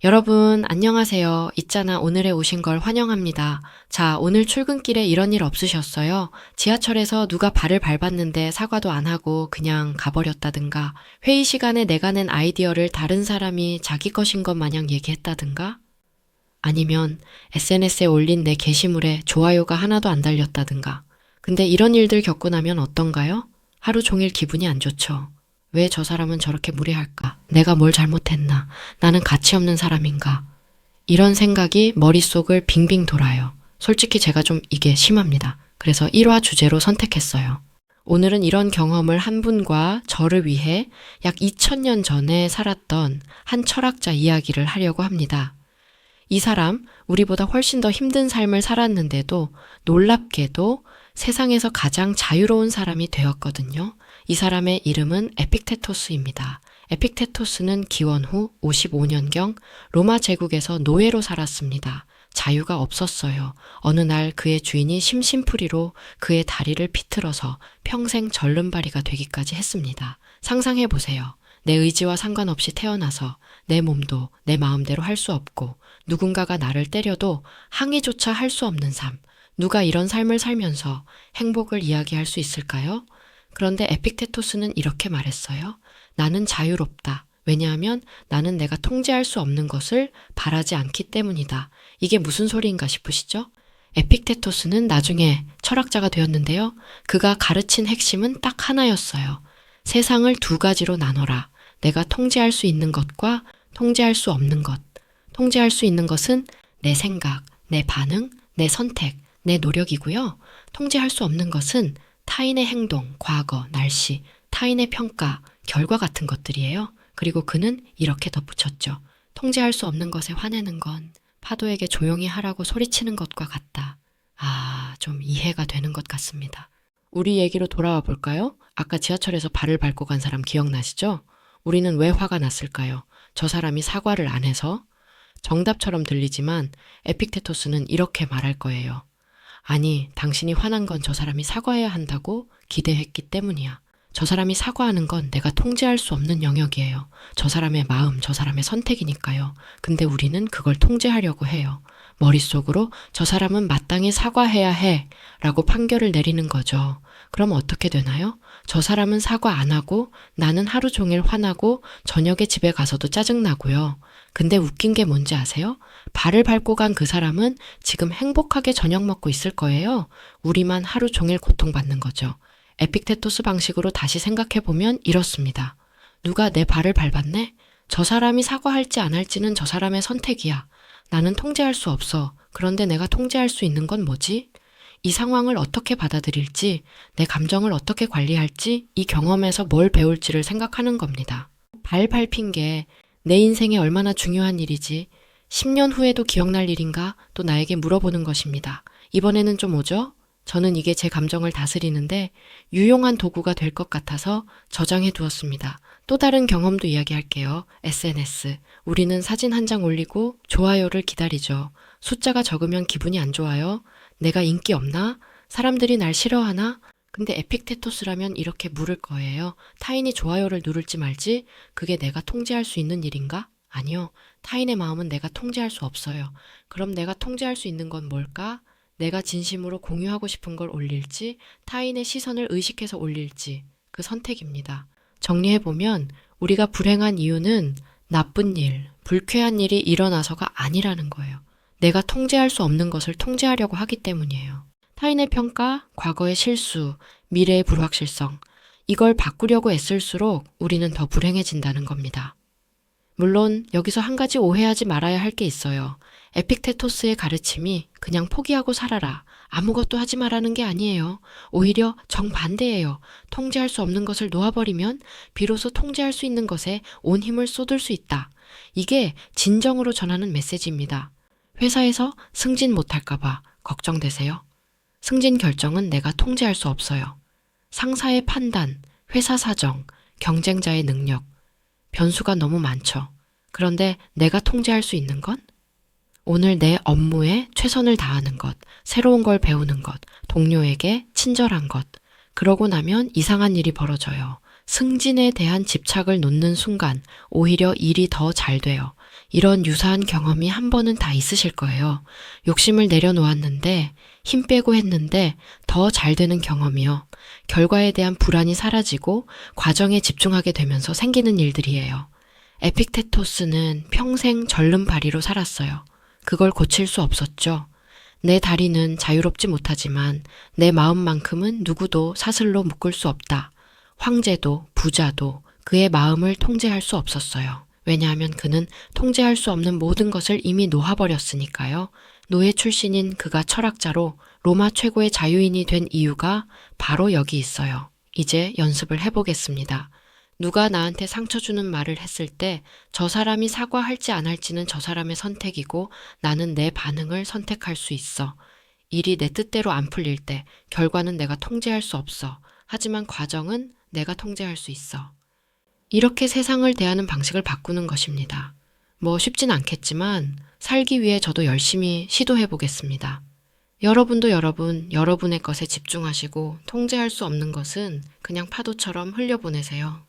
여러분, 안녕하세요. 있잖아, 오늘에 오신 걸 환영합니다. 자, 오늘 출근길에 이런 일 없으셨어요? 지하철에서 누가 발을 밟았는데 사과도 안 하고 그냥 가버렸다든가, 회의 시간에 내가 낸 아이디어를 다른 사람이 자기 것인 것 마냥 얘기했다든가, 아니면 SNS에 올린 내 게시물에 좋아요가 하나도 안 달렸다든가. 근데 이런 일들 겪고 나면 어떤가요? 하루 종일 기분이 안 좋죠. 왜 저 사람은 저렇게 무례할까? 내가 뭘 잘못했나? 나는 가치 없는 사람인가? 이런 생각이 머릿속을 빙빙 돌아요. 솔직히 제가 좀 이게 심합니다. 그래서 1화 주제로 선택했어요. 오늘은 이런 경험을 한 분과 저를 위해 약 2000년 전에 살았던 한 철학자 이야기를 하려고 합니다. 이 사람, 우리보다 훨씬 더 힘든 삶을 살았는데도 놀랍게도 세상에서 가장 자유로운 사람이 되었거든요. 이 사람의 이름은 에픽테토스입니다. 에픽테토스는 기원 후 55년경 로마 제국에서 노예로 살았습니다. 자유가 없었어요. 어느 날 그의 주인이 심심풀이로 그의 다리를 비틀어서 평생 절름발이가 되기까지 했습니다. 상상해 보세요. 내 의지와 상관없이 태어나서 내 몸도 내 마음대로 할 수 없고 누군가가 나를 때려도 항의조차 할 수 없는 삶. 누가 이런 삶을 살면서 행복을 이야기할 수 있을까요? 그런데 에픽테토스는 이렇게 말했어요. 나는 자유롭다. 왜냐하면 나는 내가 통제할 수 없는 것을 바라지 않기 때문이다. 이게 무슨 소리인가 싶으시죠? 에픽테토스는 나중에 철학자가 되었는데요. 그가 가르친 핵심은 딱 하나였어요. 세상을 두 가지로 나눠라. 내가 통제할 수 있는 것과 통제할 수 없는 것. 통제할 수 있는 것은 내 생각, 내 반응, 내 선택, 내 노력이고요. 통제할 수 없는 것은 타인의 행동, 과거, 날씨, 타인의 평가, 결과 같은 것들이에요. 그리고 그는 이렇게 덧붙였죠. 통제할 수 없는 것에 화내는 건 파도에게 조용히 하라고 소리치는 것과 같다. 좀 이해가 되는 것 같습니다. 우리 얘기로 돌아와 볼까요? 아까 지하철에서 발을 밟고 간 사람 기억나시죠? 우리는 왜 화가 났을까요? 저 사람이 사과를 안 해서? 정답처럼 들리지만 에픽테토스는 이렇게 말할 거예요. 아니, 당신이 화난 건 저 사람이 사과해야 한다고 기대했기 때문이야. 저 사람이 사과하는 건 내가 통제할 수 없는 영역이에요. 저 사람의 마음, 저 사람의 선택이니까요. 근데 우리는 그걸 통제하려고 해요. 머릿속으로 저 사람은 마땅히 사과해야 해 라고 판결을 내리는 거죠. 그럼 어떻게 되나요? 저 사람은 사과 안 하고 나는 하루 종일 화나고 저녁에 집에 가서도 짜증나고요. 근데 웃긴 게 뭔지 아세요? 발을 밟고 간 그 사람은 지금 행복하게 저녁 먹고 있을 거예요. 우리만 하루 종일 고통받는 거죠. 에픽테토스 방식으로 다시 생각해보면 이렇습니다. 누가 내 발을 밟았네? 저 사람이 사과할지 안 할지는 저 사람의 선택이야. 나는 통제할 수 없어. 그런데 내가 통제할 수 있는 건 뭐지? 이 상황을 어떻게 받아들일지, 내 감정을 어떻게 관리할지, 이 경험에서 뭘 배울지를 생각하는 겁니다. 발 밟힌 게 내 인생에 얼마나 중요한 일이지, 10년 후에도 기억날 일인가 또 나에게 물어보는 것입니다. 이번에는 좀 오죠? 저는 이게 제 감정을 다스리는데 유용한 도구가 될 것 같아서 저장해 두었습니다. 또 다른 경험도 이야기할게요. SNS. 우리는 사진 한 장 올리고 좋아요를 기다리죠. 숫자가 적으면 기분이 안 좋아요. 내가 인기 없나? 사람들이 날 싫어하나? 근데 에픽테토스라면 이렇게 물을 거예요. 타인이 좋아요를 누를지 말지? 그게 내가 통제할 수 있는 일인가? 아니요. 타인의 마음은 내가 통제할 수 없어요. 그럼 내가 통제할 수 있는 건 뭘까? 내가 진심으로 공유하고 싶은 걸 올릴지, 타인의 시선을 의식해서 올릴지, 그 선택입니다. 정리해보면 우리가 불행한 이유는 나쁜 일, 불쾌한 일이 일어나서가 아니라는 거예요. 내가 통제할 수 없는 것을 통제하려고 하기 때문이에요. 타인의 평가, 과거의 실수, 미래의 불확실성, 이걸 바꾸려고 애쓸수록 우리는 더 불행해진다는 겁니다. 물론 여기서 한 가지 오해하지 말아야 할 게 있어요. 에픽테토스의 가르침이 그냥 포기하고 살아라, 아무것도 하지 말라는 게 아니에요. 오히려 정반대예요. 통제할 수 없는 것을 놓아버리면 비로소 통제할 수 있는 것에 온 힘을 쏟을 수 있다. 이게 진정으로 전하는 메시지입니다. 회사에서 승진 못할까봐 걱정되세요? 승진 결정은 내가 통제할 수 없어요. 상사의 판단, 회사 사정, 경쟁자의 능력, 변수가 너무 많죠. 그런데 내가 통제할 수 있는 건? 오늘 내 업무에 최선을 다하는 것, 새로운 걸 배우는 것, 동료에게 친절한 것. 그러고 나면 이상한 일이 벌어져요. 승진에 대한 집착을 놓는 순간 오히려 일이 더 잘 돼요. 이런 유사한 경험이 한 번은 다 있으실 거예요. 욕심을 내려놓았는데 힘 빼고 했는데 더 잘 되는 경험이요. 결과에 대한 불안이 사라지고 과정에 집중하게 되면서 생기는 일들이에요. 에픽테토스는 평생 절름발이로 살았어요. 그걸 고칠 수 없었죠. 내 다리는 자유롭지 못하지만 내 마음만큼은 누구도 사슬로 묶을 수 없다. 황제도 부자도 그의 마음을 통제할 수 없었어요. 왜냐하면 그는 통제할 수 없는 모든 것을 이미 놓아버렸으니까요. 노예 출신인 그가 철학자로 로마 최고의 자유인이 된 이유가 바로 여기 있어요. 이제 연습을 해보겠습니다. 누가 나한테 상처 주는 말을 했을 때 저 사람이 사과할지 안 할지는 저 사람의 선택이고 나는 내 반응을 선택할 수 있어. 일이 내 뜻대로 안 풀릴 때 결과는 내가 통제할 수 없어. 하지만 과정은 내가 통제할 수 있어. 이렇게 세상을 대하는 방식을 바꾸는 것입니다. 뭐 쉽진 않겠지만 살기 위해 저도 열심히 시도해 보겠습니다. 여러분도 여러분의 것에 집중하시고 통제할 수 없는 것은 그냥 파도처럼 흘려보내세요.